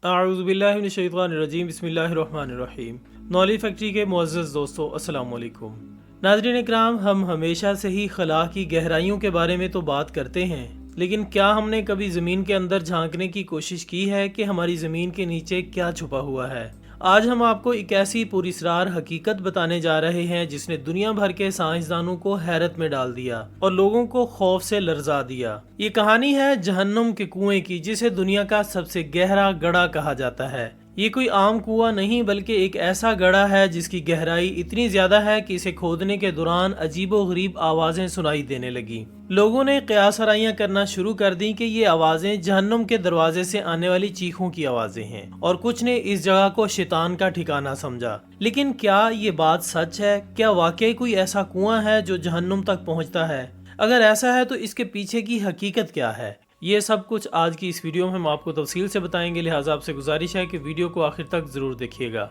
اعوذ باللہ من الشیطان الرجیم، بسم اللہ الرحمن الرحیم۔ نالج فیکٹری کے معزز دوستو، السلام علیکم۔ ناظرین اکرام، ہم ہمیشہ سے ہی خلا کی گہرائیوں کے بارے میں تو بات کرتے ہیں، لیکن کیا ہم نے کبھی زمین کے اندر جھانکنے کی کوشش کی ہے کہ ہماری زمین کے نیچے کیا چھپا ہوا ہے؟ آج ہم آپ کو ایک ایسی پراسرار حقیقت بتانے جا رہے ہیں جس نے دنیا بھر کے سائنسدانوں کو حیرت میں ڈال دیا اور لوگوں کو خوف سے لرزا دیا۔ یہ کہانی ہے جہنم کے کنویں کی، جسے دنیا کا سب سے گہرا گڑھا کہا جاتا ہے۔ یہ کوئی عام کنواں نہیں بلکہ ایک ایسا گڑھا ہے جس کی گہرائی اتنی زیادہ ہے کہ اسے کھودنے کے دوران عجیب و غریب آوازیں سنائی دینے لگیں۔ لوگوں نے قیاس آرائیاں کرنا شروع کر دیں کہ یہ آوازیں جہنم کے دروازے سے آنے والی چیخوں کی آوازیں ہیں، اور کچھ نے اس جگہ کو شیطان کا ٹھکانہ سمجھا۔ لیکن کیا یہ بات سچ ہے؟ کیا واقعی کوئی ایسا کنواں ہے جو جہنم تک پہنچتا ہے؟ اگر ایسا ہے تو اس کے پیچھے کی حقیقت کیا ہے؟ یہ سب کچھ آج کی اس ویڈیو میں ہم آپ کو تفصیل سے بتائیں گے، لہٰذا آپ سے گزارش ہے کہ ویڈیو کو آخر تک ضرور دیکھیے گا۔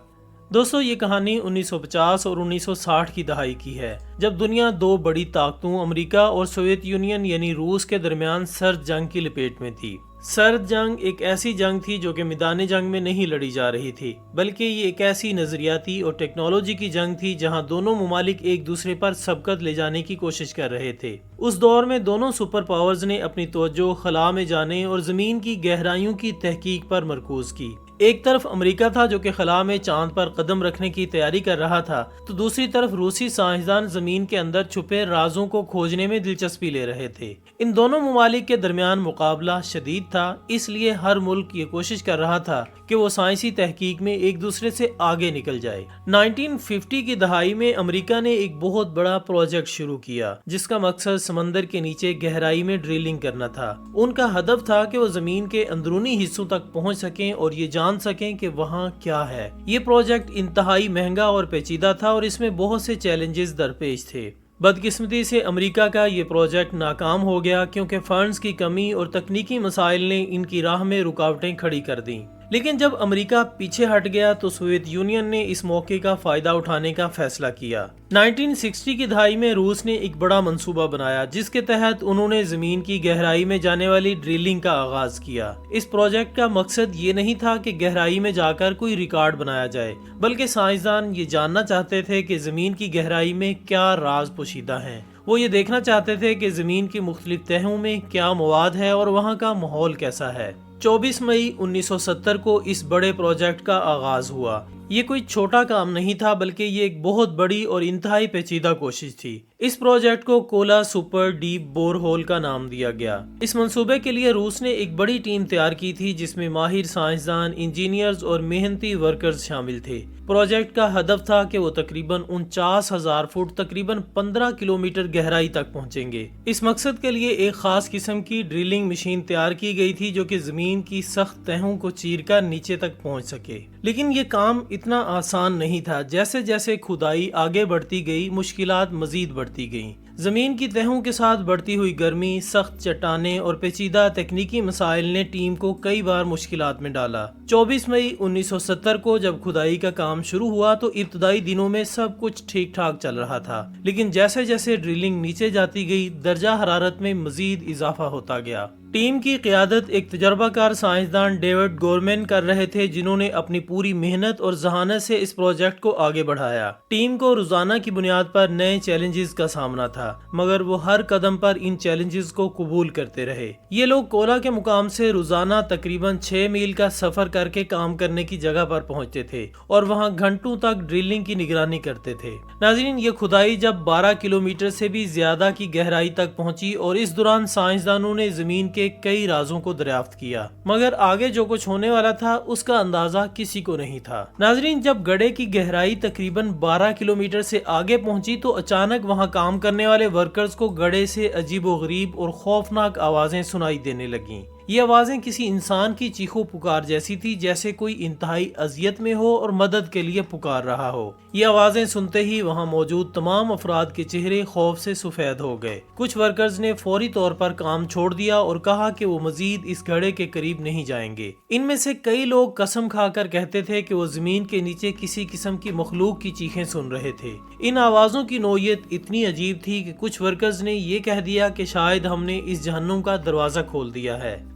دوستو، یہ کہانی 1950 اور 1960 کی دہائی کی ہے، جب دنیا دو بڑی طاقتوں امریکہ اور سوویت یونین یعنی روس کے درمیان سرد جنگ کی لپیٹ میں تھی۔ سرد جنگ ایک ایسی جنگ تھی جو کہ میدان جنگ میں نہیں لڑی جا رہی تھی، بلکہ یہ ایک ایسی نظریاتی اور ٹیکنالوجی کی جنگ تھی جہاں دونوں ممالک ایک دوسرے پر سبقت لے جانے کی کوشش کر رہے تھے۔ اس دور میں دونوں سپر پاورز نے اپنی توجہ خلا میں جانے اور زمین کی گہرائیوں کی تحقیق پر مرکوز کی۔ ایک طرف امریکہ تھا جو کہ خلا میں چاند پر قدم رکھنے کی تیاری کر رہا تھا، تو دوسری طرف روسی سائنسدان زمین کے اندر چھپے رازوں کو کھوجنے میں دلچسپی لے رہے تھے۔ ان دونوں ممالک کے درمیان مقابلہ شدید تھا، اس لیے ہر ملک یہ کوشش کر رہا تھا کہ وہ سائنسی تحقیق میں ایک دوسرے سے آگے نکل جائے۔ 1950 کی دہائی میں امریکہ نے ایک بہت بڑا پروجیکٹ شروع کیا جس کا مقصد سمندر کے نیچے گہرائی میں ڈرلنگ کرنا تھا۔ ان کا ہدف تھا کہ وہ زمین کے اندرونی حصوں تک پہنچ سکیں اور یہ جان سکیں کہ وہاں کیا ہے۔ یہ پروجیکٹ انتہائی مہنگا اور پیچیدہ تھا اور اس میں بہت سے چیلنجز درپیش تھے۔ بدقسمتی سے امریکہ کا یہ پروجیکٹ ناکام ہو گیا کیونکہ فنڈز کی کمی اور تکنیکی مسائل نے ان کی راہ میں رکاوٹیں کھڑی کر دیں۔ لیکن جب امریکہ پیچھے ہٹ گیا تو سوویت یونین نے اس موقع کا فائدہ اٹھانے کا فیصلہ کیا۔ 1960 کی دہائی میں روس نے ایک بڑا منصوبہ بنایا جس کے تحت انہوں نے زمین کی گہرائی میں جانے والی ڈرلنگ کا آغاز کیا۔ اس پروجیکٹ کا مقصد یہ نہیں تھا کہ گہرائی میں جا کر کوئی ریکارڈ بنایا جائے، بلکہ سائنسدان یہ جاننا چاہتے تھے کہ زمین کی گہرائی میں کیا راز پوشیدہ ہیں۔ وہ یہ دیکھنا چاہتے تھے کہ زمین کی مختلف تہوں میں کیا مواد ہے اور وہاں کا ماحول کیسا ہے۔ 24 مئی 1970 کو اس بڑے پروجیکٹ کا آغاز ہوا۔ یہ کوئی چھوٹا کام نہیں تھا بلکہ یہ ایک بہت بڑی اور انتہائی پیچیدہ کوشش تھی۔ اس پروجیکٹ کو کولا سپر ڈیپ بور ہول کا نام دیا گیا۔ اس منصوبے کے لیے روس نے ایک بڑی ٹیم تیار کی تھی جس میں ماہر سائنسدان، انجینئرز اور محنتی ورکرز شامل تھے۔ پروجیکٹ کا ہدف تھا کہ وہ تقریباً 49,000 فٹ تقریباً 15 کلومیٹر گہرائی تک پہنچیں گے۔ اس مقصد کے لیے ایک خاص قسم کی ڈرلنگ مشین تیار کی گئی تھی جو کہ زمین کی سخت تہوں کو چیر کر نیچے تک پہنچ سکے۔ لیکن یہ کام اتنا آسان نہیں تھا۔ جیسے جیسے کھدائی آگے بڑھتی گئی، مشکلات مزید بڑھتی گئیں۔ زمین کی تہوں کے ساتھ بڑھتی ہوئی گرمی، سخت چٹانیں اور پیچیدہ تکنیکی مسائل نے ٹیم کو کئی بار مشکلات میں ڈالا۔ 24 مئی 1970 کو جب کھدائی کا کام شروع ہوا تو ابتدائی دنوں میں سب کچھ ٹھیک ٹھاک چل رہا تھا، لیکن جیسے جیسے ڈرلنگ نیچے جاتی گئی، درجہ حرارت میں مزید اضافہ ہوتا گیا۔ ٹیم کی قیادت ایک تجربہ کار سائنسدان ڈیوڈ گورمین کر رہے تھے جنہوں نے اپنی پوری محنت اور ذہانت سے اس پروجیکٹ کو آگے بڑھایا۔ ٹیم کو روزانہ کی بنیاد پر نئے چیلنجز کا سامنا تھا، مگر وہ ہر قدم پر ان چیلنجز کو قبول کرتے رہے۔ یہ لوگ کولا کے مقام سے روزانہ تقریباً 6 میل کا سفر کر کے کام کرنے کی جگہ پر پہنچتے تھے اور وہاں گھنٹوں تک ڈرلنگ کی نگرانی کرتے تھے۔ ناظرین، یہ کھدائی جب 12 کلومیٹر سے بھی زیادہ کی گہرائی تک پہنچی اور اس دوران سائنسدانوں نے زمین کے کئی رازوں کو دریافت کیا، مگر آگے جو کچھ ہونے والا تھا اس کا اندازہ کسی کو نہیں تھا۔ ناظرین، جب گڑھے کی گہرائی تقریباً 12 کلومیٹر سے آگے پہنچی تو اچانک وہاں کام کرنے والے ورکرز کو گڑھے سے عجیب و غریب اور خوفناک آوازیں سنائی دینے لگیں۔ یہ آوازیں کسی انسان کی چیخو پکار جیسی تھی، جیسے کوئی انتہائی اذیت میں ہو اور مدد کے لیے پکار رہا ہو۔ یہ آوازیں سنتے ہی وہاں موجود تمام افراد کے چہرے خوف سے سفید ہو گئے۔ کچھ ورکرز نے فوری طور پر کام چھوڑ دیا اور کہا کہ وہ مزید اس گڑھے کے قریب نہیں جائیں گے۔ ان میں سے کئی لوگ قسم کھا کر کہتے تھے کہ وہ زمین کے نیچے کسی قسم کی مخلوق کی چیخیں سن رہے تھے۔ ان آوازوں کی نوعیت اتنی عجیب تھی کہ کچھ ورکرز نے یہ کہہ دیا کہ شاید ہم نے اس جہنم کا دروازہ کھول دیا ہے۔